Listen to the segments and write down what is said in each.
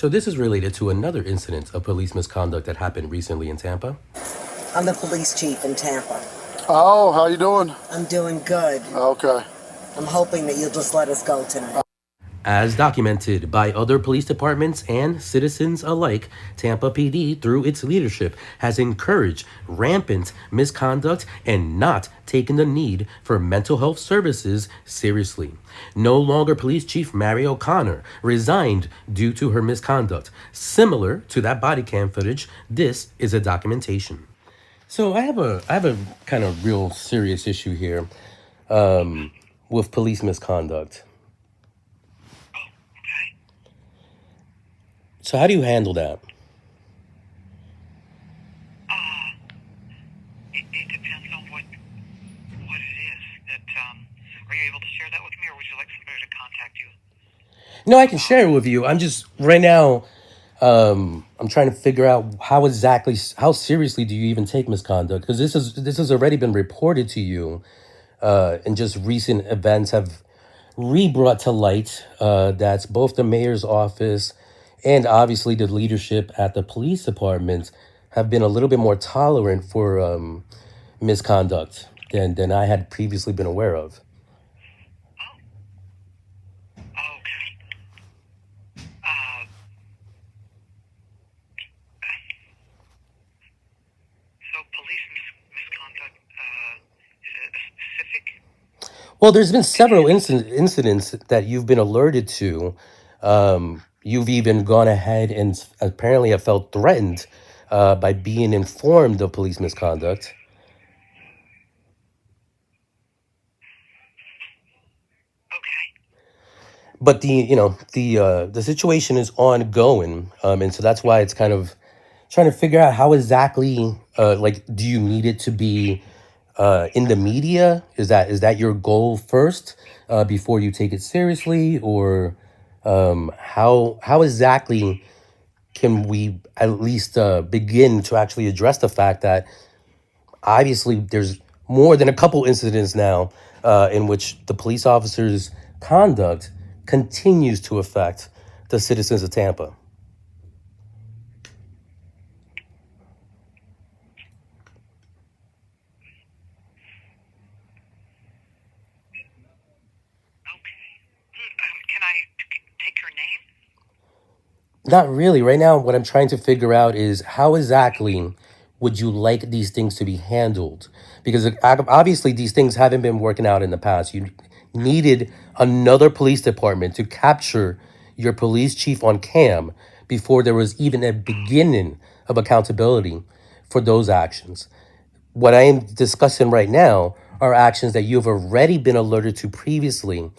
So this is related to another incident of police misconduct that happened recently in Tampa. I'm the police chief in Tampa. Oh, how you doing? I'm doing good. Okay. I'm hoping that you'll just let us go tonight. As documented by other police departments and citizens alike, Tampa PD, through its leadership, has encouraged rampant misconduct and not taken the need for mental health services seriously. No longer Police Chief Mary O'Connor resigned due to her misconduct. Similar to that body cam footage, this is a documentation. So I have a kind of real serious issue here with police misconduct. Okay. So how do you handle that? It depends on what it is that, are you able to share that with me, or would you like somebody to contact you No, I can about share it? it with you. I'm just right now. I'm trying to figure out how seriously do you even take misconduct? Because this has already been reported to you, and just recent events have re-brought to light that both the mayor's office and obviously the leadership at the police department have been a little bit more tolerant for misconduct than I had previously been aware of. Oh, okay. Uh, so police misconduct, is it a specific Well, there's been several incident? incidents that you've been alerted to. You've even gone ahead and apparently have felt threatened by being informed of police misconduct. Okay. But the situation is ongoing, and so that's why it's kind of trying to figure out how exactly like do you need it to be in the media? Is that your goal first before you take it seriously, or how exactly can we at least begin to actually address the fact that obviously there's more than a couple incidents now in which the police officers' conduct continues to affect the citizens of Tampa? Okay. Can I take your name? Not really. Right now, what I'm trying to figure out is how exactly would you like these things to be handled? Because obviously these things haven't been working out in the past. You needed another police department to capture your police chief on cam before there was even a beginning of accountability for those actions. What I am discussing right now are actions that you've already been alerted to previously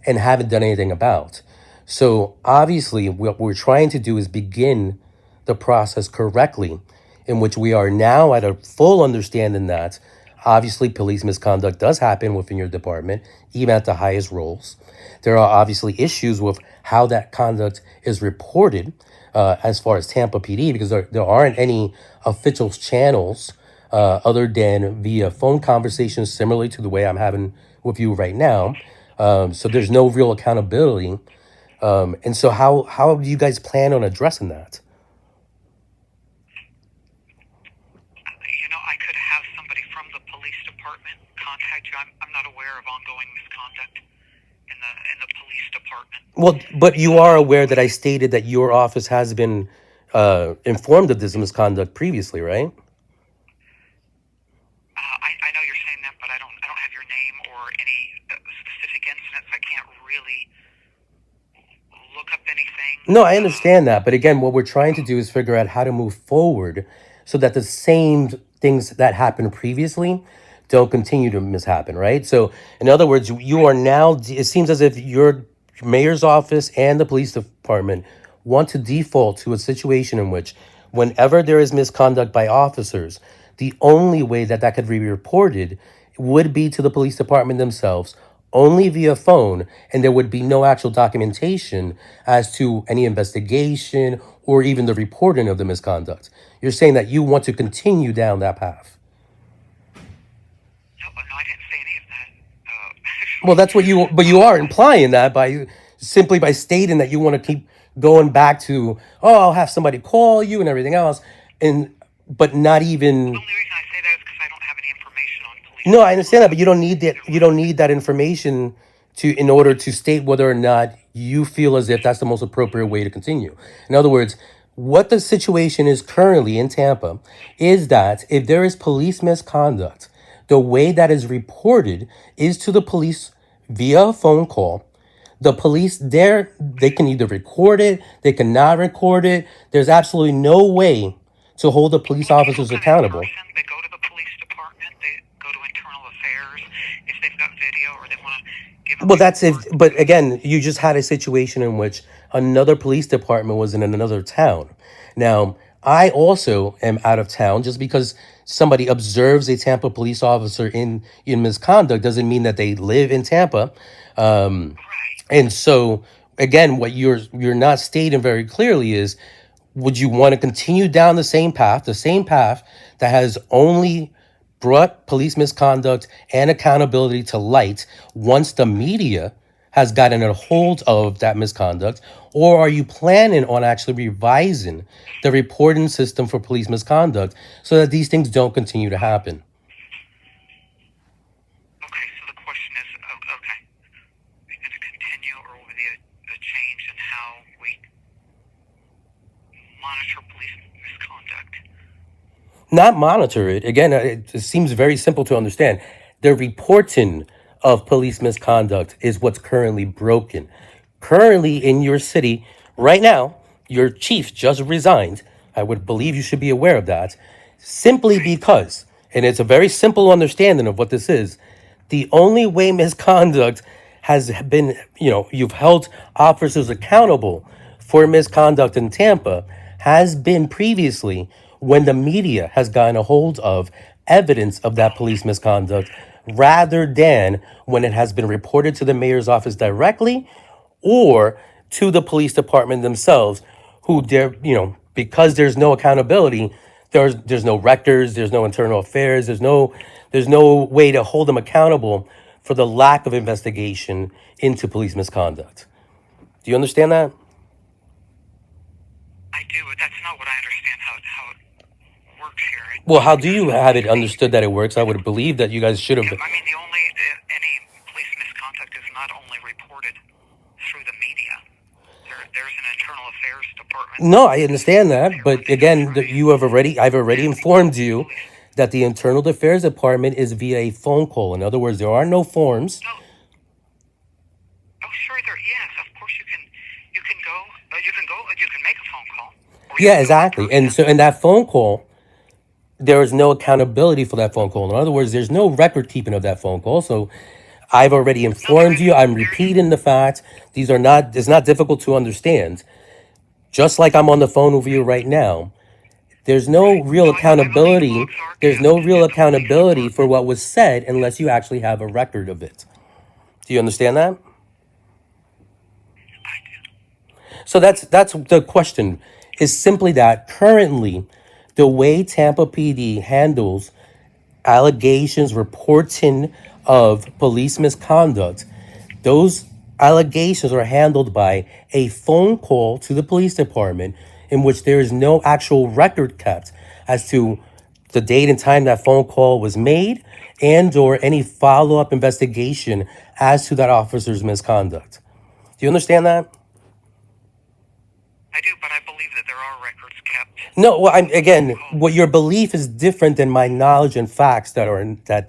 and haven't done anything about. So obviously, what we're trying to do is begin the process correctly, in which we are now at a full understanding that obviously police misconduct does happen within your department, even at the highest roles. There are obviously issues with how that conduct is reported as far as Tampa PD, because there aren't any official channels other than via phone conversations, similarly to the way I'm having with you right now. So there's no real accountability. And so how do you guys plan on addressing that? I could have somebody from the police department contact you. I'm not aware of ongoing misconduct in the police department. Well, but you are Uh, aware that I stated that your office has been informed of this misconduct previously, right? I know you're saying that, but I don't have your name or any specific incidents. I can't really look up anything. No, I understand that. But again, what we're trying to do is figure out how to move forward so that the same things that happened previously don't continue to mishappen, right? So, in other words, you are now, it seems as if your mayor's office and the police department want to default to a situation in which, whenever there is misconduct by officers, the only way that that could be reported would be to the police department themselves, only via phone, and there would be no actual documentation as to any investigation or even the reporting of the misconduct. You're saying that you want to continue down that path. No, no, I didn't say any of that. Well, Actually, that's what you, but you are implying that by simply by stating that you want to keep going back to, oh, I'll have somebody call you and everything else, and but not The even. only reason I say that is because I don't have any information on police No, I understand that, but you misconduct don't need that. either You way. don't need that information to in order to state whether or not you feel as if that's the most appropriate way to continue. In other words, what the situation is currently in Tampa is that if there is police misconduct, the way that is reported is to the police via a phone call. The police there, they can either record it, they cannot record it. There's absolutely no way to hold the police Well, people officers come in accountable. person. They go to the police department. They go to internal affairs if they've got video or they want to give a Well, that's if, report. but again, you just had a situation in which another police department was in another town. Now, I also am out of town. Just because somebody observes a Tampa police officer in misconduct doesn't mean that they live in Tampa. Right. And so, again, what you're not stating very clearly is, would you want to continue down the same path that has only brought police misconduct and accountability to light once the media has gotten a hold of that misconduct? Or are you planning on actually revising the reporting system for police misconduct so that these things don't continue to happen? Okay, so the question is, okay, are you going to continue or will there be a change in how we monitor police misconduct? Not monitor it. Again, it seems very simple to understand. The reporting of police misconduct is what's currently broken. Currently in your city, right now, your chief just resigned. I would believe you should be aware of that. Simply because, and it's a very simple understanding of what this is, the only way misconduct has been, you've held officers accountable for misconduct in Tampa has been previously when the media has gotten a hold of evidence of that police misconduct rather than when it has been reported to the mayor's office directly or to the police department themselves, who because there's no accountability, there's no records, there's no internal affairs, there's no way to hold them accountable for the lack of investigation into police misconduct. Do you understand that? I do, but that's not what I understand how it works here. Well, how do you have it understood that it works? I would believe that you guys should have. I mean, the only any police misconduct is not only reported through the media. There's an internal affairs department. No, I understand that, but again, I've already informed you that the internal affairs department is via a phone call. In other words, there are no forms. No. Oh, sure. Yes, of course you can go. You can make a phone call. Or you Yeah, can go in exactly. And person. so in that phone call, there is no accountability for that phone call. In other words, there's no record keeping of that phone call. So I've already No, there informed is. you. I'm repeating the facts. It's not difficult to understand. Just like I'm on the phone with you right now, there's no real No, I believe accountability. logs are There's kept no real at the police accountability for department. what was said unless you actually have a record of it. Do you understand that? I do. So that's the question. Is simply that currently the way Tampa PD handles allegations, reporting of police misconduct, those allegations are handled by a phone call to the police department in which there is no actual record kept as to the date and time that phone call was made and or any follow-up investigation as to that officer's misconduct. Do you understand that? I do, but I believe that there are records kept. No, well, again, Oh, what your belief is different than my knowledge and facts that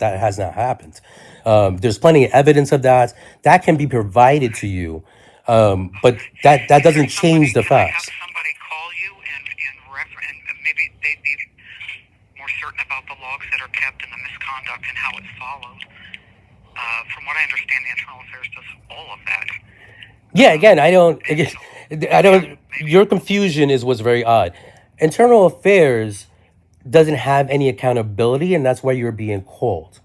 has not happened. There's plenty of evidence of that that can be provided to you, but that doesn't change the can I have facts. somebody call you and maybe they'd be more certain about the logs that are kept and the misconduct and how it's followed. From what I understand, the internal affairs does all of that. Yeah, again, I don't. Again, I don't. Maybe. Your confusion is what's very odd. Internal affairs doesn't have any accountability, and that's why you're being called.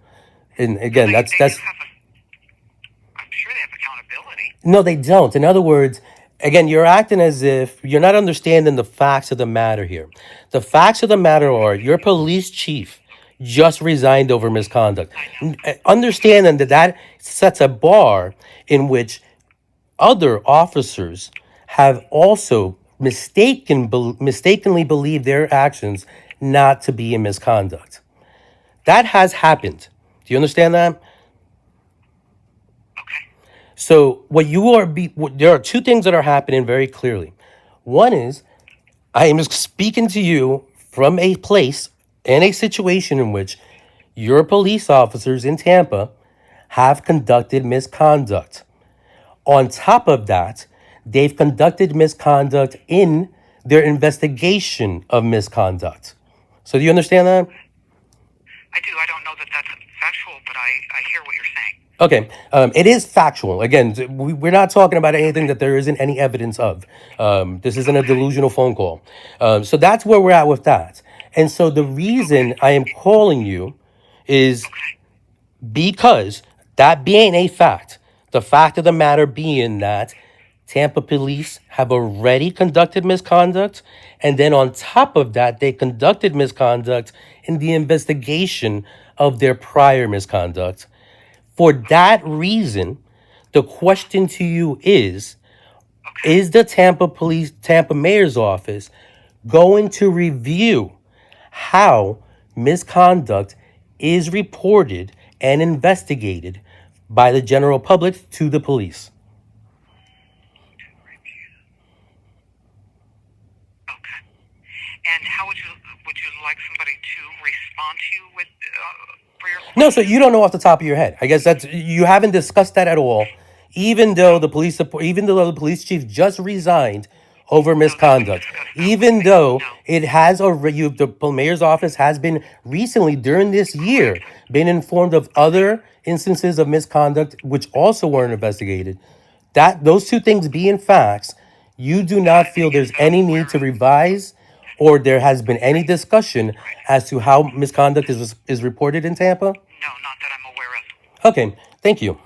And again, They do that's have I'm sure they have accountability. no, they don't. In other words, again, you're acting as if you're not understanding the facts of the matter here. The facts of the matter are your police chief just resigned over misconduct. Understanding that sets a bar in which other officers have also mistakenly believed their actions not to be in misconduct. That has happened. Do you understand that? Okay. So there are two things that are happening very clearly. One is I am speaking to you from a place and a situation in which your police officers in Tampa have conducted misconduct. On top of that, they've conducted misconduct in their investigation of misconduct. So do you understand that? I do. I don't know that that's factual, but I hear what you're saying. Okay, it is factual. Again, we're not talking about anything that there isn't any evidence of. This isn't a delusional phone call. So that's where we're at with that. And so the reason I am calling you is Okay. because that being a fact, the fact of the matter being that Tampa police have already conducted misconduct, and then on top of that, they conducted misconduct in the investigation of their prior misconduct. For that reason, the question to you Okay. is the Tampa Mayor's office going to review how misconduct is reported and investigated by the general public to the police? Okay. And how would you like somebody to respond to you with for your No, so question? you don't know off the top of your head. I guess that's you haven't discussed that at all. Even though the police chief just resigned over No, that was misconduct, discussed not with even me. though No. it has already the mayor's office has been recently during this year Correct. been informed of other instances of misconduct which also weren't investigated. That those two things being facts, you do not feel Yes, there's that I'm any need aware to of. revise or there has been any discussion Right. as to how misconduct is reported in Tampa? No, not that I'm aware of. Okay, thank you.